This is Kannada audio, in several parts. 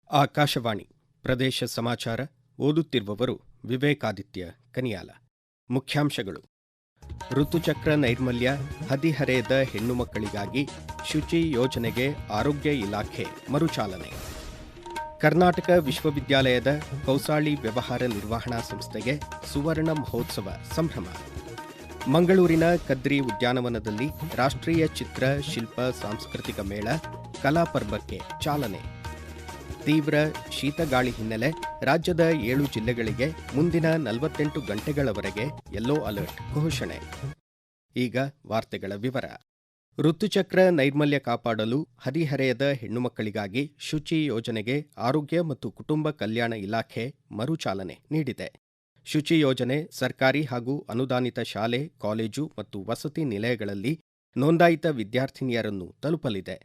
ಆಕಾಶವಾಣಿ ಪ್ರದೇಶ ಸಮಾಚಾರ ಓದುತ್ತಿರುವವರು ವಿವೇಕಾದಿತ್ಯ ಕನಿಯಾಲ. ಮುಖ್ಯಾಂಶಗಳು: ಋತುಚಕ್ರ ನೈರ್ಮಲ್ಯ ಹದಿಹರೆಯದ ಹೆಣ್ಣು ಮಕ್ಕಳಿಗಾಗಿ ಶುಚಿ ಯೋಜನೆಗೆ ಆರೋಗ್ಯ ಇಲಾಖೆ ಮರುಚಾಲನೆ. ಕರ್ನಾಟಕ ವಿಶ್ವವಿದ್ಯಾಲಯದ ಕೌಸಾಳಿ ವ್ಯವಹಾರ ನಿರ್ವಹಣಾ ಸಂಸ್ಥೆಗೆ ಸುವರ್ಣ ಮಹೋತ್ಸವ ಸಂಭ್ರಮ. ಮಂಗಳೂರಿನ ಕದ್ರಿ ಉದ್ಯಾನವನದಲ್ಲಿ ರಾಷ್ಟ್ರೀಯ ಚಿತ್ರ ಶಿಲ್ಪ ಸಾಂಸ್ಕೃತಿಕ ಮೇಳ ಕಲಾಪರ್ವಕ್ಕೆ ಚಾಲನೆ. ತೀವ್ರ ಶೀತಗಾಳಿ ಹಿನ್ನೆಲೆ ರಾಜ್ಯದ 7 ಜಿಲ್ಲೆಗಳಿಗೆ ಮುಂದಿನ 48 ಗಂಟೆಗಳವರೆಗೆ ಯೆಲ್ಲೋ ಅಲರ್ಟ್ ಘೋಷಣೆ. ಈಗ ವಾರ್ತೆಗಳ ವಿವರ. ಋತುಚಕ್ರ ನೈರ್ಮಲ್ಯ ಕಾಪಾಡಲು ಹದಿಹರೆಯದ ಹೆಣ್ಣು ಮಕ್ಕಳಿಗಾಗಿ ಶುಚಿ ಯೋಜನೆಗೆ ಆರೋಗ್ಯ ಮತ್ತು ಕುಟುಂಬ ಕಲ್ಯಾಣ ಇಲಾಖೆ ಮರುಚಾಲನೆ ನೀಡಿದೆ. ಶುಚಿ ಯೋಜನೆ ಸರ್ಕಾರಿ ಹಾಗೂ ಅನುದಾನಿತ ಶಾಲೆ, ಕಾಲೇಜು ಮತ್ತು ವಸತಿ ನಿಲಯಗಳಲ್ಲಿ ನೋಂದಾಯಿತ ವಿದ್ಯಾರ್ಥಿನಿಯರನ್ನು ತಲುಪಲಿದೆ.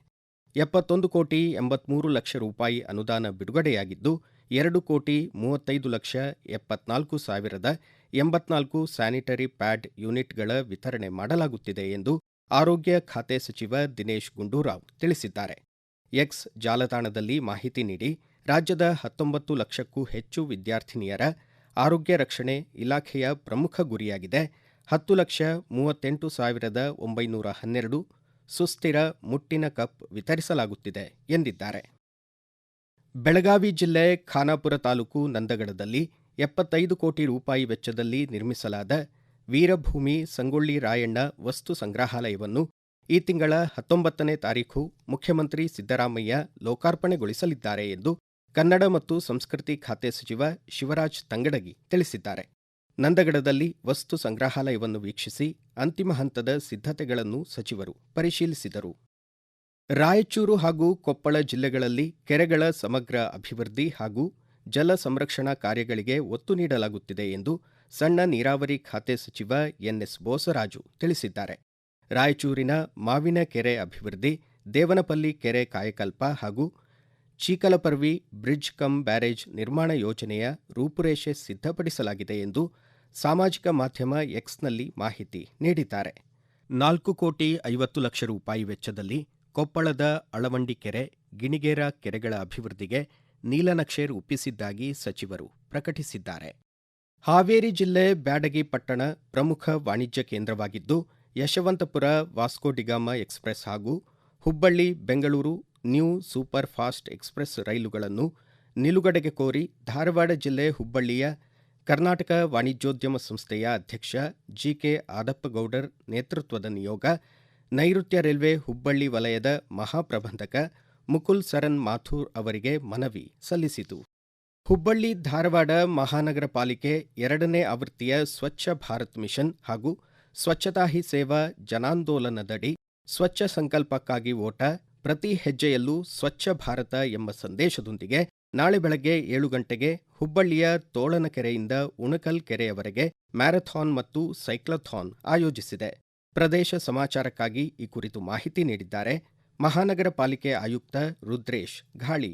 71,83,00,000 ರೂಪಾಯಿ ಅನುದಾನ ಬಿಡುಗಡೆಯಾಗಿದ್ದು, 2,35,74,084 ಸ್ಯಾನಿಟರಿ ಪ್ಯಾಡ್ ಯೂನಿಟ್ಗಳ ವಿತರಣೆ ಮಾಡಲಾಗುತ್ತಿದೆ ಎಂದು ಆರೋಗ್ಯ ಖಾತೆ ಸಚಿವ ದಿನೇಶ್ ಗುಂಡೂರಾವ್ ತಿಳಿಸಿದ್ದಾರೆ. ಎಕ್ಸ್ ಜಾಲತಾಣದಲ್ಲಿ ಮಾಹಿತಿ ನೀಡಿ, ರಾಜ್ಯದ 19 ಲಕ್ಷಕ್ಕೂ ಹೆಚ್ಚು ವಿದ್ಯಾರ್ಥಿನಿಯರ ಆರೋಗ್ಯ ರಕ್ಷಣೆ ಇಲಾಖೆಯ ಪ್ರಮುಖ ಗುರಿಯಾಗಿದೆ. 10,38,912 ಸುಸ್ಥಿರ ಮುಟ್ಟಿನ ಕಪ್ ವಿತರಿಸಲಾಗುತ್ತಿದೆ ಎಂದಿದ್ದಾರೆ. ಬೆಳಗಾವಿ ಜಿಲ್ಲೆ ಖಾನಾಪುರ ತಾಲೂಕು ನಂದಗಡದಲ್ಲಿ 75 ಕೋಟಿ ರೂಪಾಯಿ ವೆಚ್ಚದಲ್ಲಿ ನಿರ್ಮಿಸಲಾದ ವೀರಭೂಮಿ ಸಂಗೊಳ್ಳಿ ರಾಯಣ್ಣ ವಸ್ತು ಸಂಗ್ರಹಾಲಯವನ್ನು ಈ ತಿಂಗಳ 19ನೇ ತಾರೀಖು ಮುಖ್ಯಮಂತ್ರಿ ಸಿದ್ದರಾಮಯ್ಯ ಲೋಕಾರ್ಪಣೆಗೊಳಿಸಲಿದ್ದಾರೆ ಎಂದು ಕನ್ನಡ ಮತ್ತು ಸಂಸ್ಕೃತಿ ಖಾತೆ ಸಚಿವ ಶಿವರಾಜ್ ತಂಗಡಗಿ ತಿಳಿಸಿದ್ದಾರೆ. ನಂದಗಡದಲ್ಲಿ ವಸ್ತು ಸಂಗ್ರಹಾಲಯವನ್ನು ವೀಕ್ಷಿಸಿ ಅಂತಿಮ ಹಂತದ ಸಿದ್ಧತೆಗಳನ್ನು ಸಚಿವರು ಪರಿಶೀಲಿಸಿದರು. ರಾಯಚೂರು ಹಾಗೂ ಕೊಪ್ಪಳ ಜಿಲ್ಲೆಗಳಲ್ಲಿ ಕೆರೆಗಳ ಸಮಗ್ರ ಅಭಿವೃದ್ಧಿ ಹಾಗೂ ಜಲ ಸಂರಕ್ಷಣಾ ಕಾರ್ಯಗಳಿಗೆ ಒತ್ತು ನೀಡಲಾಗುತ್ತಿದೆ ಎಂದು ಸಣ್ಣ ನೀರಾವರಿ ಖಾತೆ ಸಚಿವ ಎನ್ಎಸ್ ಬೋಸರಾಜು ತಿಳಿಸಿದ್ದಾರೆ. ರಾಯಚೂರಿನ ಮಾವಿನ ಕೆರೆ ಅಭಿವೃದ್ಧಿ, ದೇವನಪಲ್ಲಿ ಕೆರೆ ಕಾಯಕಲ್ಪ ಹಾಗೂ ಚೀಕಲಪರ್ವಿ ಬ್ರಿಡ್ಜ್ ಕಮ್ ಬ್ಯಾರೇಜ್ ನಿರ್ಮಾಣ ಯೋಜನೆಯ ರೂಪುರೇಷೆ ಸಿದ್ಧಪಡಿಸಲಾಗಿದೆ ಎಂದು ಸಾಮಾಜಿಕ ಮಾಧ್ಯಮ ಎಕ್ಸ್ನಲ್ಲಿ ಮಾಹಿತಿ ನೀಡಿದ್ದಾರೆ. 4,50,00,000 ರೂಪಾಯಿ ವೆಚ್ಚದಲ್ಲಿ ಕೊಪ್ಪಳದ ಅಳವಂಡಿ ಕೆರೆ, ಗಿಣಿಗೇರ ಕೆರೆಗಳ ಅಭಿವೃದ್ಧಿಗೆ ನೀಲನಕ್ಷೆ ರೂಪಿಸಿದ್ದಾಗಿ ಸಚಿವರು ಪ್ರಕಟಿಸಿದ್ದಾರೆ. ಹಾವೇರಿ ಜಿಲ್ಲೆ ಬ್ಯಾಡಗಿ ಪಟ್ಟಣ ಪ್ರಮುಖ ವಾಣಿಜ್ಯ ಕೇಂದ್ರವಾಗಿದ್ದು, ಯಶವಂತಪುರ ವಾಸ್ಕೋಡಿಗಾಮ ಎಕ್ಸ್ಪ್ರೆಸ್ ಹಾಗೂ Hubballi Bengaluru new super fast express ರೈಲುಗಳನ್ನು ನಿಲುಗಡೆಗೆ ಕೋರಿ ಧಾರವಾಡ ಜಿಲ್ಲೆ ಹುಬ್ಬಳ್ಳಿಯ ಕರ್ನಾಟಕ ವಾಣಿಜ್ಯೋದ್ಯಮ ಸಂಸ್ಥೆಯ ಅಧ್ಯಕ್ಷ ಜಿಕೆ ಆದಪ್ಪಗೌಡರ್ ನೇತೃತ್ವದ ನಿಯೋಗ ನೈಋತ್ಯ ರೈಲ್ವೆ ಹುಬ್ಬಳ್ಳಿ ವಲಯದ ಮಹಾಪ್ರಬಂಧಕ ಮುಕುಲ್ ಸರನ್ ಮಾಥೂರ್ ಅವರಿಗೆ ಮನವಿ ಸಲ್ಲಿಸಿತು. ಹುಬ್ಬಳ್ಳಿ ಧಾರವಾಡ ಮಹಾನಗರ ಪಾಲಿಕೆ 2ನೇ ಆವೃತ್ತಿಯ ಸ್ವಚ್ಛ ಭಾರತ್ ಮಿಷನ್ ಹಾಗೂ ಸ್ವಚ್ಛತಾ ಹಿ ಸೇವಾ ಜನಾಂದೋಲನದಡಿ ಸ್ವಚ್ಛ ಸಂಕಲ್ಪಕ್ಕಾಗಿ ಓಟ, ಪ್ರತಿ ಹೆಜ್ಜೆಯಲ್ಲೂ ಸ್ವಚ್ಛ ಭಾರತ ಎಂಬ ಸಂದೇಶದೊಂದಿಗೆ ನಾಳೆ ಬೆಳಗ್ಗೆ 7 ಗಂಟೆಗೆ ಹುಬ್ಬಳ್ಳಿಯ ತೋಳನಕೆರೆಯಿಂದ ಉಣಕಲ್ ಕೆರೆಯವರೆಗೆ ಮ್ಯಾರಥಾನ್ ಮತ್ತು ಸೈಕ್ಲಥಾನ್ ಆಯೋಜಿಸಿದೆ. ಪ್ರದೇಶ ಸಮಾಚಾರಕ್ಕಾಗಿ ಈ ಕುರಿತು ಮಾಹಿತಿ ನೀಡಿದ್ದಾರೆ ಮಹಾನಗರ ಪಾಲಿಕೆ ಆಯುಕ್ತ ರುದ್ರೇಶ್ ಘಾಳಿ.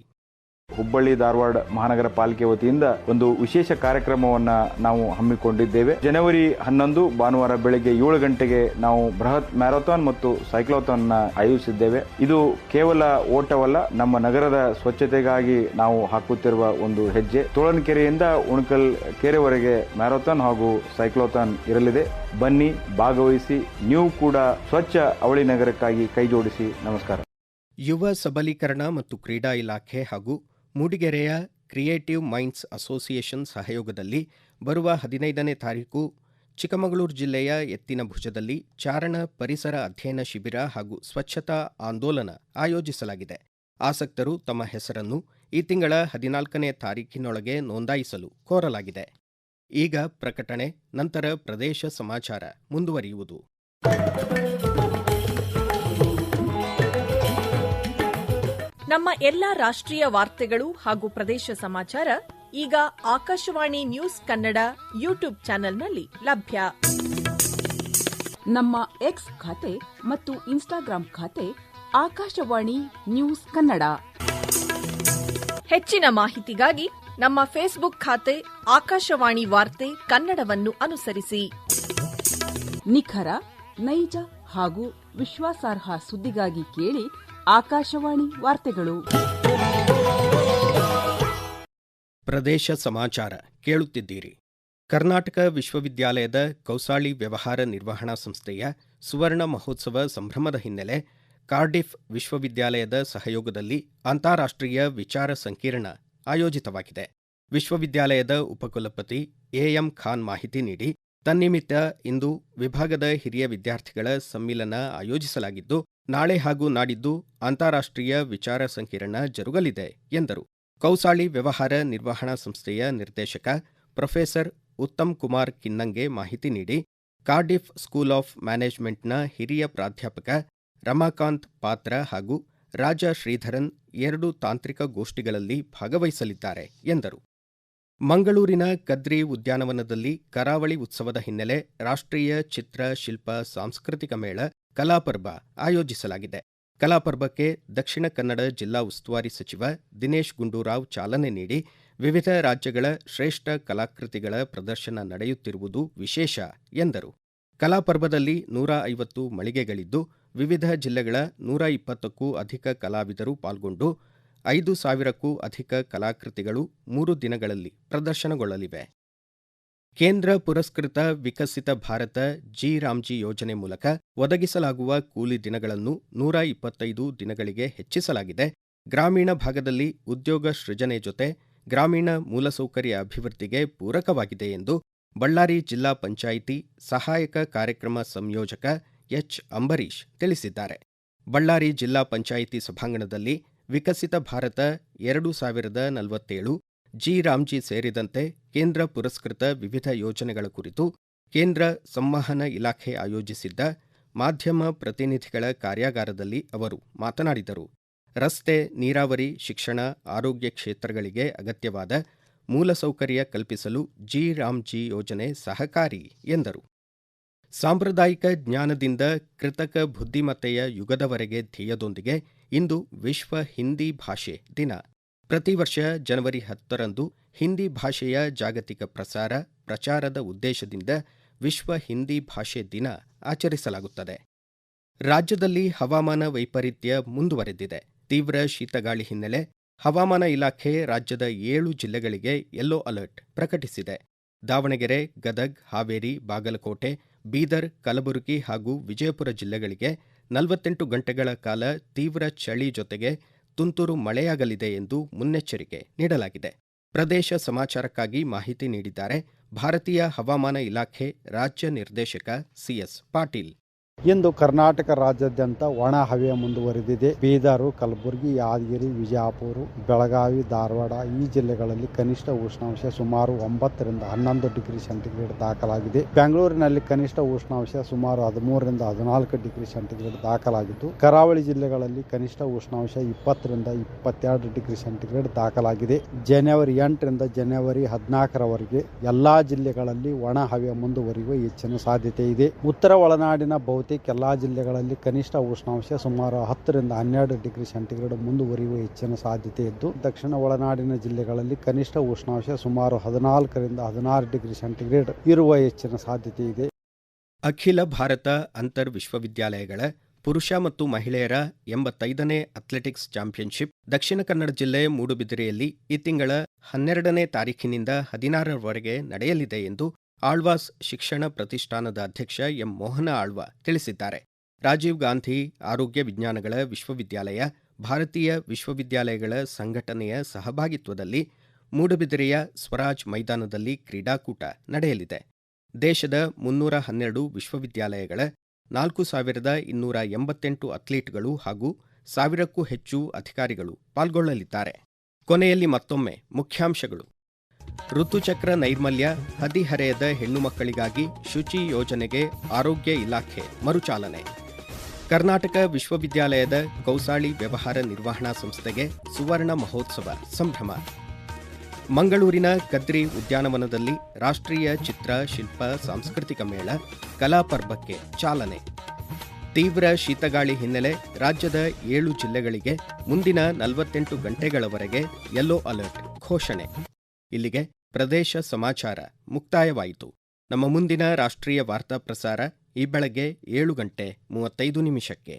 ಹುಬ್ಬಳ್ಳಿ ಧಾರವಾಡ ಮಹಾನಗರ ಪಾಲಿಕೆ ವತಿಯಿಂದ ಒಂದು ವಿಶೇಷ ಕಾರ್ಯಕ್ರಮವನ್ನ ನಾವು ಹಮ್ಮಿಕೊಂಡಿದ್ದೇವೆ. ಜನವರಿ 11 ಭಾನುವಾರ ಬೆಳಗ್ಗೆ 7 ಗಂಟೆಗೆ ನಾವು ಬೃಹತ್ ಮ್ಯಾರಥಾನ್ ಮತ್ತು ಸೈಕ್ಲೋಥಾನ್ ಆಯೋಜಿಸಿದ್ದೇವೆ. ಇದು ಕೇವಲ ಓಟವಲ್ಲ, ನಮ್ಮ ನಗರದ ಸ್ವಚ್ಛತೆಗಾಗಿ ನಾವು ಹಾಕುತ್ತಿರುವ ಒಂದು ಹೆಜ್ಜೆ. ತೋಳನಕೆರೆಯಿಂದ ಉಣಕಲ್ ಕೆರೆವರೆಗೆ ಮ್ಯಾರಥಾನ್ ಹಾಗೂ ಸೈಕ್ಲೋಥಾನ್ ಇರಲಿದೆ. ಬನ್ನಿ, ಭಾಗವಹಿಸಿ. ನೀವು ಕೂಡ ಸ್ವಚ್ಛ ಅವಳಿ ನಗರಕ್ಕಾಗಿ ಕೈಜೋಡಿಸಿ. ನಮಸ್ಕಾರ. ಯುವ ಸಬಲೀಕರಣ ಮತ್ತು ಕ್ರೀಡಾ ಇಲಾಖೆ ಹಾಗೂ ಮೂಡಿಗೆರೆಯ ಕ್ರಿಯೇಟಿವ್ ಮೈಂಡ್ಸ್ ಅಸೋಸಿಯೇಷನ್ ಸಹಯೋಗದಲ್ಲಿ ಬರುವ 15ನೇ ತಾರೀಕು ಚಿಕ್ಕಮಗಳೂರು ಜಿಲ್ಲೆಯ ಎತ್ತಿನಭುಜದಲ್ಲಿ ಚಾರಣ ಪರಿಸರ ಅಧ್ಯಯನ ಶಿಬಿರ ಹಾಗೂ ಸ್ವಚ್ಛತಾ ಆಂದೋಲನ ಆಯೋಜಿಸಲಾಗಿದೆ. ಆಸಕ್ತರು ತಮ್ಮ ಹೆಸರನ್ನು ಈ ತಿಂಗಳ 14ನೇ ತಾರೀಖಿನೊಳಗೆ ನೋಂದಾಯಿಸಲು ಕೋರಲಾಗಿದೆ. ಈಗ ಪ್ರಕಟಣೆ, ನಂತರ ಪ್ರದೇಶ ಸಮಾಚಾರ ಮುಂದುವರಿಯುವುದು. ನಮ್ಮ ಎಲ್ಲಾ ರಾಷ್ಟ್ರೀಯ ವಾರ್ತೆಗಳು ಹಾಗೂ ಪ್ರದೇಶ ಸಮಾಚಾರ ಈಗ ಆಕಾಶವಾಣಿ ನ್ಯೂಸ್ ಕನ್ನಡ ಯೂಟ್ಯೂಬ್ ಚಾನೆಲ್ನಲ್ಲಿ ಲಭ್ಯ. ನಮ್ಮ ಎಕ್ಸ್ ಖಾತೆ ಮತ್ತು ಇನ್ಸ್ಟಾಗ್ರಾಂ ಖಾತೆ ಆಕಾಶವಾಣಿ ನ್ಯೂಸ್ ಕನ್ನಡ. ಹೆಚ್ಚಿನ ಮಾಹಿತಿಗಾಗಿ ನಮ್ಮ ಫೇಸ್ಬುಕ್ ಖಾತೆ ಆಕಾಶವಾಣಿ ವಾರ್ತೆ ಕನ್ನಡವನ್ನು ಅನುಸರಿಸಿ. ನಿಖರ, ನೈಜ ಹಾಗೂ ವಿಶ್ವಾಸಾರ್ಹ ಸುದ್ದಿಗಾಗಿ ಕೇಳಿ ಆಕಾಶವಾಣಿ ವಾರ್ತೆಗಳು. ಪ್ರದೇಶ ಸಮಾಚಾರ ಕೇಳುತ್ತಿದ್ದೀರಿ. ಕರ್ನಾಟಕ ವಿಶ್ವವಿದ್ಯಾಲಯದ ಕೌಸಾಳಿ ವ್ಯವಹಾರ ನಿರ್ವಹಣಾ ಸಂಸ್ಥೆಯ ಸುವರ್ಣ ಮಹೋತ್ಸವ ಸಂಭ್ರಮದ ಹಿನ್ನೆಲೆ ಕಾರ್ಡಿಫ್ ವಿಶ್ವವಿದ್ಯಾಲಯದ ಸಹಯೋಗದಲ್ಲಿ ಅಂತಾರಾಷ್ಟ್ರೀಯ ವಿಚಾರ ಸಂಕಿರಣ ಆಯೋಜಿತವಾಗಿದೆ. ವಿಶ್ವವಿದ್ಯಾಲಯದ ಉಪಕುಲಪತಿ ಎಎಂ ಖಾನ್ ಮಾಹಿತಿ ನೀಡಿ, ತನ್ನಿಮಿತ್ತ ಇಂದು ವಿಭಾಗದ ಹಿರಿಯ ವಿದ್ಯಾರ್ಥಿಗಳ ಸಮ್ಮಿಲನ ಆಯೋಜಿಸಲಾಗಿದ್ದು, ನಾಳೆ ಹಾಗೂ ನಾಡಿದ್ದು ಅಂತಾರಾಷ್ಟ್ರೀಯ ವಿಚಾರ ಸಂಕಿರಣ ಜರುಗಲಿದೆ ಎಂದರು. ಕೌಸಾಳಿ ವ್ಯವಹಾರ ನಿರ್ವಹಣಾ ಸಂಸ್ಥೆಯ ನಿರ್ದೇಶಕ ಪ್ರೊಫೆಸರ್ ಉತ್ತಮ್ ಕುಮಾರ್ ಕಿನ್ನಂಗೆ ಮಾಹಿತಿ ನೀಡಿ, ಕಾರ್ಡಿಫ್ ಸ್ಕೂಲ್ ಆಫ್ ಮ್ಯಾನೇಜ್ಮೆಂಟ್ನ ಹಿರಿಯ ಪ್ರಾಧ್ಯಾಪಕ ರಮಾಕಾಂತ್ ಪಾತ್ರ ಹಾಗೂ ರಾಜ ಶ್ರೀಧರನ್ 2 ತಾಂತ್ರಿಕ ಗೋಷ್ಠಿಗಳಲ್ಲಿ ಭಾಗವಹಿಸಲಿದ್ದಾರೆ ಎಂದರು. ಮಂಗಳೂರಿನ ಕದ್ರಿ ಉದ್ಯಾನವನದಲ್ಲಿ ಕರಾವಳಿ ಉತ್ಸವದ ಹಿನ್ನೆಲೆ ರಾಷ್ಟ್ರೀಯ ಚಿತ್ರ ಶಿಲ್ಪ ಸಾಂಸ್ಕೃತಿಕ ಮೇಳ ಕಲಾಪರ್ವ ಆಯೋಜಿಸಲಾಗಿದೆ. ಕಲಾಪರ್ವಕ್ಕೆ ದಕ್ಷಿಣ ಕನ್ನಡ ಜಿಲ್ಲಾ ಉಸ್ತುವಾರಿ ಸಚಿವ ದಿನೇಶ್ ಗುಂಡೂರಾವ್ ಚಾಲನೆ ನೀಡಿ, ವಿವಿಧ ರಾಜ್ಯಗಳ ಶ್ರೇಷ್ಠ ಕಲಾಕೃತಿಗಳ ಪ್ರದರ್ಶನ ನಡೆಯುತ್ತಿರುವುದು ವಿಶೇಷ ಎಂದರು. ಕಲಾಪರ್ವದಲ್ಲಿ 150 ಮಳಿಗೆಗಳಿದ್ದು, ವಿವಿಧ ಜಿಲ್ಲೆಗಳ 120ಕ್ಕೂ ಅಧಿಕ ಕಲಾವಿದರು ಪಾಲ್ಗೊಂಡು 5,000ಕ್ಕೂ ಅಧಿಕ ಕಲಾಕೃತಿಗಳು 3 ದಿನಗಳಲ್ಲಿ ಪ್ರದರ್ಶನಗೊಳ್ಳಲಿವೆ. ಕೇಂದ್ರ ಪುರಸ್ಕೃತ ವಿಕಸಿತ ಭಾರತ ಜಿ ರಾಮ್ಜಿ ಯೋಜನೆ ಮೂಲಕ ಒದಗಿಸಲಾಗುವ ಕೂಲಿ ದಿನಗಳನ್ನು 125 ದಿನಗಳಿಗೆ ಹೆಚ್ಚಿಸಲಾಗಿದೆ. ಗ್ರಾಮೀಣ ಭಾಗದಲ್ಲಿ ಉದ್ಯೋಗ ಸೃಜನೆ ಜೊತೆ ಗ್ರಾಮೀಣ ಮೂಲಸೌಕರ್ಯ ಅಭಿವೃದ್ಧಿಗೆ ಪೂರಕವಾಗಿದೆ ಎಂದು ಬಳ್ಳಾರಿ ಜಿಲ್ಲಾ ಪಂಚಾಯಿತಿ ಸಹಾಯಕ ಕಾರ್ಯಕ್ರಮ ಸಂಯೋಜಕ ಎಚ್ ಅಂಬರೀಶ್ ತಿಳಿಸಿದ್ದಾರೆ. ಬಳ್ಳಾರಿ ಜಿಲ್ಲಾ ಪಂಚಾಯಿತಿ ಸಭಾಂಗಣದಲ್ಲಿ ವಿಕಸಿತ ಭಾರತ 2047 ಜಿ ರಾಮ್ಜಿ ಸೇರಿದಂತೆ ಕೇಂದ್ರ ಪುರಸ್ಕೃತ ವಿವಿಧ ಯೋಜನೆಗಳ ಕುರಿತು ಕೇಂದ್ರ ಸಂವಹನ ಇಲಾಖೆ ಆಯೋಜಿಸಿದ್ದ ಮಾಧ್ಯಮ ಪ್ರತಿನಿಧಿಗಳ ಕಾರ್ಯಾಗಾರದಲ್ಲಿ ಅವರು ಮಾತನಾಡಿದರು. ರಸ್ತೆ, ನೀರಾವರಿ, ಶಿಕ್ಷಣ, ಆರೋಗ್ಯ ಕ್ಷೇತ್ರಗಳಿಗೆ ಅಗತ್ಯವಾದ ಮೂಲಸೌಕರ್ಯ ಕಲ್ಪಿಸಲು ಜಿ ರಾಮ್ಜಿ ಯೋಜನೆ ಸಹಕಾರಿ ಎಂದರು. ಸಾಂಪ್ರದಾಯಿಕ ಜ್ಞಾನದಿಂದ ಕೃತಕ ಬುದ್ಧಿಮತ್ತೆಯ ಯುಗದವರೆಗೆ ಧ್ಯೇಯದೊಂದಿಗೆ ಇಂದು ವಿಶ್ವ ಹಿಂದಿ ಭಾಷೆ ದಿನ. ಪ್ರತಿ ವರ್ಷ ಜನವರಿ 10ರಂದು ಹಿಂದಿ ಭಾಷೆಯ ಜಾಗತಿಕ ಪ್ರಚಾರದ ಉದ್ದೇಶದಿಂದ ವಿಶ್ವ ಹಿಂದಿ ಭಾಷೆ ದಿನ ಆಚರಿಸಲಾಗುತ್ತದೆ. ರಾಜ್ಯದಲ್ಲಿ ಹವಾಮಾನ ವೈಪರೀತ್ಯ ಮುಂದುವರೆದಿದೆ. ತೀವ್ರ ಶೀತಗಾಳಿ ಹಿನ್ನೆಲೆ ಹವಾಮಾನ ಇಲಾಖೆ ರಾಜ್ಯದ 7 ಜಿಲ್ಲೆಗಳಿಗೆ ಯೆಲ್ಲೋ ಅಲರ್ಟ್ ಪ್ರಕಟಿಸಿದೆ. ದಾವಣಗೆರೆ, ಗದಗ್, ಹಾವೇರಿ, ಬಾಗಲಕೋಟೆ, ಬೀದರ್, ಕಲಬುರಗಿ ಹಾಗೂ ವಿಜಯಪುರ ಜಿಲ್ಲೆಗಳಿಗೆ 48 ಗಂಟೆಗಳ ಕಾಲ ತೀವ್ರ ಚಳಿ ಜೊತೆಗೆ ತುಂತುರು ಮಳೆಯಾಗಲಿದೆ ಎಂದು ಮುನ್ನೆಚ್ಚರಿಕೆ ನೀಡಲಾಗಿದೆ. ಪ್ರದೇಶ ಸಮಾಚಾರಕ್ಕಾಗಿ ಮಾಹಿತಿ ನೀಡಿದ್ದಾರೆ ಭಾರತೀಯ ಹವಾಮಾನ ಇಲಾಖೆ ರಾಜ್ಯ ನಿರ್ದೇಶಕ ಸಿಎಸ್ ಪಾಟೀಲ್. ಇಂದು ಕರ್ನಾಟಕ ರಾಜ್ಯಾದ್ಯಂತ ಒಣ ಹವೆ ಮುಂದುವರೆದಿದೆ. ಬೀದರು, ಕಲಬುರಗಿ, ಯಾದಗಿರಿ, ವಿಜಯಪುರ, ಬೆಳಗಾವಿ, ಧಾರವಾಡ ಈ ಜಿಲ್ಲೆಗಳಲ್ಲಿ ಕನಿಷ್ಠ ಉಷ್ಣಾಂಶ ಸುಮಾರು 9 ರಿಂದ 11 ಡಿಗ್ರಿ ಸೆಂಟಿಗ್ರೇಡ್ ದಾಖಲಾಗಿದೆ. ಬೆಂಗಳೂರಿನಲ್ಲಿ ಕನಿಷ್ಠ ಉಷ್ಣಾಂಶ ಸುಮಾರು 13 ರಿಂದ 14 ಡಿಗ್ರಿ ಸೆಂಟಿಗ್ರೇಡ್ ದಾಖಲಾಗಿದ್ದು, ಕರಾವಳಿ ಜಿಲ್ಲೆಗಳಲ್ಲಿ ಕನಿಷ್ಠ ಉಷ್ಣಾಂಶ 20 ರಿಂದ 22 ಡಿಗ್ರಿ ಸೆಂಟಿಗ್ರೇಡ್ ದಾಖಲಾಗಿದೆ. ಜನವರಿ 8 ರಿಂದ ಜನವರಿ 14ರವರೆಗೆ ಎಲ್ಲಾ ಜಿಲ್ಲೆಗಳಲ್ಲಿ ಒಣ ಹವೆ ಮುಂದುವರಿಯುವ ಹೆಚ್ಚಿನ ಸಾಧ್ಯತೆ ಇದೆ. ಉತ್ತರ ಒಳನಾಡಿನ ಬಹುತೇಕ ಎಲ್ಲಾ ಜಿಲ್ಲೆಗಳಲ್ಲಿ ಕನಿಷ್ಠ ಉಷ್ಣಾಂಶ ಸುಮಾರು 10 ರಿಂದ 12 ಡಿಗ್ರಿ ಸೆಂಟಿಗ್ರೇಡ್ ಮುಂದುವರಿಯುವ ಹೆಚ್ಚಿನ ಸಾಧ್ಯತೆ ಇದ್ದು, ದಕ್ಷಿಣ ಒಳನಾಡಿನ ಜಿಲ್ಲೆಗಳಲ್ಲಿ ಕನಿಷ್ಠ ಉಷ್ಣಾಂಶ ಸುಮಾರು 14 ರಿಂದ 16 ಡಿಗ್ರಿ ಸೆಂಟಿಗ್ರೇಡ್ ಇರುವ ಹೆಚ್ಚಿನ ಸಾಧ್ಯತೆ ಇದೆ. ಅಖಿಲ ಭಾರತ ಅಂತರ್ ವಿಶ್ವವಿದ್ಯಾಲಯಗಳ ಪುರುಷ ಮತ್ತು ಮಹಿಳೆಯರ 85ನೇ ಅಥ್ಲೆಟಿಕ್ಸ್ ಚಾಂಪಿಯನ್ಶಿಪ್ ದಕ್ಷಿಣ ಕನ್ನಡ ಜಿಲ್ಲೆ ಮೂಡುಬಿದಿರೆಯಲ್ಲಿ ಈ ತಿಂಗಳ 12ನೇ ತಾರೀಖಿನಿಂದ 16ರವರೆಗೆ ನಡೆಯಲಿದೆ ಎಂದು ಆಳ್ವಾಸ್ ಶಿಕ್ಷಣ ಪ್ರತಿಷ್ಠಾನದ ಅಧ್ಯಕ್ಷ ಎಂ ಮೋಹನ ಆಳ್ವ ತಿಳಿಸಿದ್ದಾರೆ. ರಾಜೀವ್ ಗಾಂಧಿ ಆರೋಗ್ಯ ವಿಜ್ಞಾನಗಳ ವಿಶ್ವವಿದ್ಯಾಲಯ, ಭಾರತೀಯ ವಿಶ್ವವಿದ್ಯಾಲಯಗಳ ಸಂಘಟನೆಯ ಸಹಭಾಗಿತ್ವದಲ್ಲಿ ಮೂಡುಬಿದಿರೆಯ ಸ್ವರಾಜ್ ಮೈದಾನದಲ್ಲಿ ಕ್ರೀಡಾಕೂಟ ನಡೆಯಲಿದೆ. ದೇಶದ 312 ವಿಶ್ವವಿದ್ಯಾಲಯಗಳ 4,288 ಅಥ್ಲೀಟ್ಗಳು ಹಾಗೂ 1,000ಕ್ಕೂ ಹೆಚ್ಚು ಅಧಿಕಾರಿಗಳು ಪಾಲ್ಗೊಳ್ಳಲಿದ್ದಾರೆ. ಕೊನೆಯಲ್ಲಿ ಮತ್ತೊಮ್ಮೆ ಮುಖ್ಯಾಂಶಗಳು. ಋತುಚಕ್ರ ನೈರ್ಮಲ್ಯ, ಹದಿಹರೆಯದ ಹೆಣ್ಣು ಮಕ್ಕಳಿಗಾಗಿ ಶುಚಿ ಯೋಜನೆಗೆ ಆರೋಗ್ಯ ಇಲಾಖೆ ಮರುಚಾಲನೆ. ಕರ್ನಾಟಕ ವಿಶ್ವವಿದ್ಯಾಲಯದ ಕೌಸಾಳಿ ವ್ಯವಹಾರ ನಿರ್ವಹಣಾ ಸಂಸ್ಥೆಗೆ ಸುವರ್ಣ ಮಹೋತ್ಸವ ಸಂಭ್ರಮ. ಮಂಗಳೂರಿನ ಕದ್ರಿ ಉದ್ಯಾನವನದಲ್ಲಿ ರಾಷ್ಟ್ರೀಯ ಚಿತ್ರ ಶಿಲ್ಪ ಸಾಂಸ್ಕೃತಿಕ ಮೇಳ ಕಲಾಪರ್ವಕ್ಕೆ ಚಾಲನೆ. ತೀವ್ರ ಶೀತಗಾಳಿ ಹಿನ್ನೆಲೆ ರಾಜ್ಯದ 7 ಜಿಲ್ಲೆಗಳಿಗೆ ಮುಂದಿನ 48 ಗಂಟೆಗಳವರೆಗೆ ಯೆಲ್ಲೋ ಅಲರ್ಟ್ ಘೋಷಣೆ. ಇಲ್ಲಿಗೆ ಪ್ರದೇಶ ಸಮಾಚಾರ ಮುಕ್ತಾಯವಾಯಿತು. ನಮ್ಮ ಮುಂದಿನ ರಾಷ್ಟ್ರೀಯ ವಾರ್ತಾ ಪ್ರಸಾರ ಈ ಬೆಳಗ್ಗೆ 7:35 ನಿಮಿಷಕ್ಕೆ.